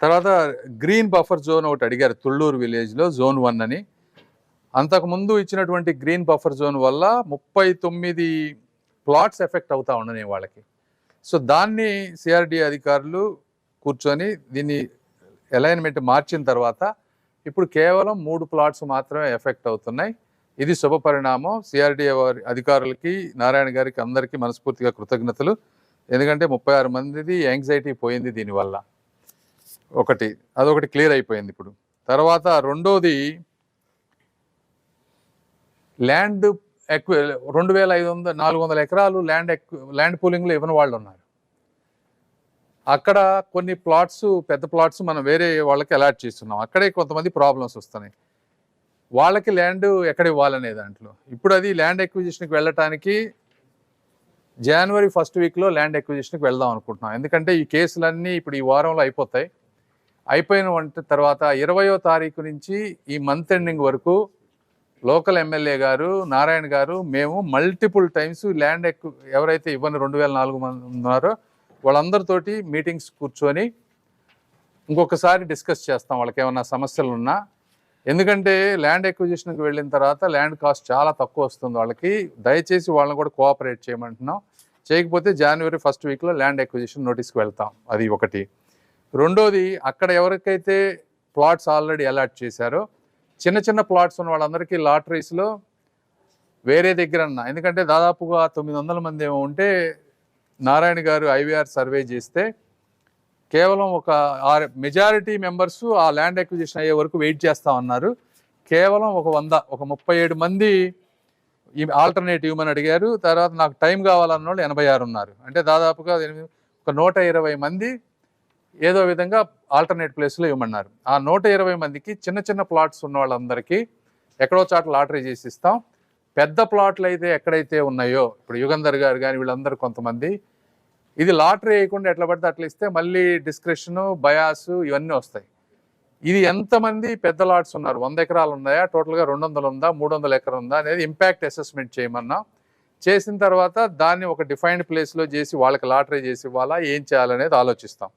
తర్వాత green buffer zone ఒకటి అడిగారు తుళ్ళూరు విలేజ్లో జోన్ 1 అని. అంతకుముందు ఇచ్చినటువంటి గ్రీన్ బఫర్ జోన్ వల్ల 39 ప్లాట్స్ ఎఫెక్ట్ అవుతా ఉండని వాళ్ళకి. సో దాన్ని సిఆర్డి అధికారులు కూర్చొని దీన్ని అలైన్మెంట్ మార్చిన తర్వాత ఇప్పుడు కేవలం 3 ప్లాట్స్ మాత్రమే ఎఫెక్ట్ అవుతున్నాయి. ఇది శుభ పరిణామం. సిఆర్డి అధికారులకి, నారాయణ గారికి, అందరికీ మనస్ఫూర్తిగా కృతజ్ఞతలు. ఎందుకంటే 36 మందిది యాంగ్జైటీ పోయింది దీనివల్ల. అదొకటి క్లియర్ అయిపోయింది ఇప్పుడు. తర్వాత రెండోది ల్యాండ్ 2500-400 ఎకరాలు ల్యాండ్ పూలింగ్లో ఇవ్వని వాళ్ళు ఉన్నారు. అక్కడ కొన్ని ప్లాట్స్, పెద్ద ప్లాట్స్ మనం వేరే వాళ్ళకి అలాట్ చేస్తున్నాం. అక్కడే కొంతమంది ప్రాబ్లమ్స్ వస్తున్నాయి. వాళ్ళకి ల్యాండ్ ఎక్కడ ఇవ్వాలనే దాంట్లో ఇప్పుడు అది ల్యాండ్ ఎక్విజిషన్కి వెళ్ళటానికి జనవరి 1st వీక్లో ల్యాండ్ ఎక్విజిషన్కి వెళ్దాం అనుకుంటున్నాం. ఎందుకంటే ఈ కేసులన్నీ ఇప్పుడు ఈ వారంలో అయిపోతాయి. అయిపోయిన తర్వాత 20వ తారీఖు నుంచి ఈ మంత్ ఎండింగ్ వరకు లోకల్ ఎమ్మెల్యే గారు, నారాయణ గారు, మేము మల్టిపుల్ టైమ్స్ ల్యాండ్ ఎవరైతే ఇవ్వని 2400 మంది ఉన్నారో వాళ్ళందరితోటి మీటింగ్స్ కూర్చొని ఇంకొకసారి డిస్కస్ చేస్తాం వాళ్ళకి ఏమన్నా సమస్యలు ఉన్నా. ఎందుకంటే ల్యాండ్ ఎక్విజిషన్కి వెళ్ళిన తర్వాత ల్యాండ్ కాస్ట్ చాలా తక్కువ వస్తుంది వాళ్ళకి. దయచేసి వాళ్ళని కూడా కోఆపరేట్ చేయమంటున్నాం. చేయకపోతే జనవరి 1st వీక్లో ల్యాండ్ ఎక్విజిషన్ నోటీస్కి వెళ్తాం. అది ఒకటి. రెండోది, అక్కడ ఎవరికైతే ప్లాట్స్ ఆల్రెడీ అలాట్ చేశారో చిన్న చిన్న ప్లాట్స్ ఉన్న వాళ్ళందరికీ లాటరీస్లో వేరే దగ్గర ఎందుకంటే దాదాపుగా 900 మంది ఏమో ఉంటే నారాయణ గారు ఐవీఆర్ సర్వే చేస్తే కేవలం ఒక మెజారిటీ మెంబర్స్ ఆ ల్యాండ్ ఎక్విజిషన్ అయ్యే వరకు వెయిట్ చేస్తా ఉన్నారు. కేవలం ఒక 37 మంది ఈ ఆల్టర్నేటివ్ అని అడిగారు. తర్వాత నాకు టైం కావాలన్న వాళ్ళు 86 ఉన్నారు. అంటే దాదాపుగా ఒక 120 మంది ఏదో విధంగా ఆల్టర్నేట్ ప్లేస్లో ఇవ్వమన్నారు. ఆ 120 మందికి చిన్న చిన్న ప్లాట్స్ ఉన్న వాళ్ళందరికీ ఎక్కడో చాట లాటరీ చేసి ఇస్తాం. పెద్ద ప్లాట్లు అయితే ఎక్కడైతే ఉన్నాయో ఇప్పుడు యుగంధర్ గారు కానీ వీళ్ళందరూ కొంతమంది ఇది లాటరీ వేయకుండా ఎట్లా పడితే అట్లా ఇస్తే మళ్ళీ డిస్క్రిప్షను, బయాసు ఇవన్నీ వస్తాయి. ఇది ఎంతమంది పెద్ద లాట్స్ ఉన్నారు, 100 ఎకరాలు ఉన్నాయా, టోటల్గా 200 ఉందా, 300 ఎకరం ఉందా అనేది ఇంపాక్ట్ అసెస్మెంట్ చేయమన్నా. చేసిన తర్వాత దాన్ని ఒక డిఫైన్డ్ ప్లేస్లో చేసి వాళ్ళకి లాటరీ చేసి ఇవ్వాలా, ఏం చేయాలనేది ఆలోచిస్తాం.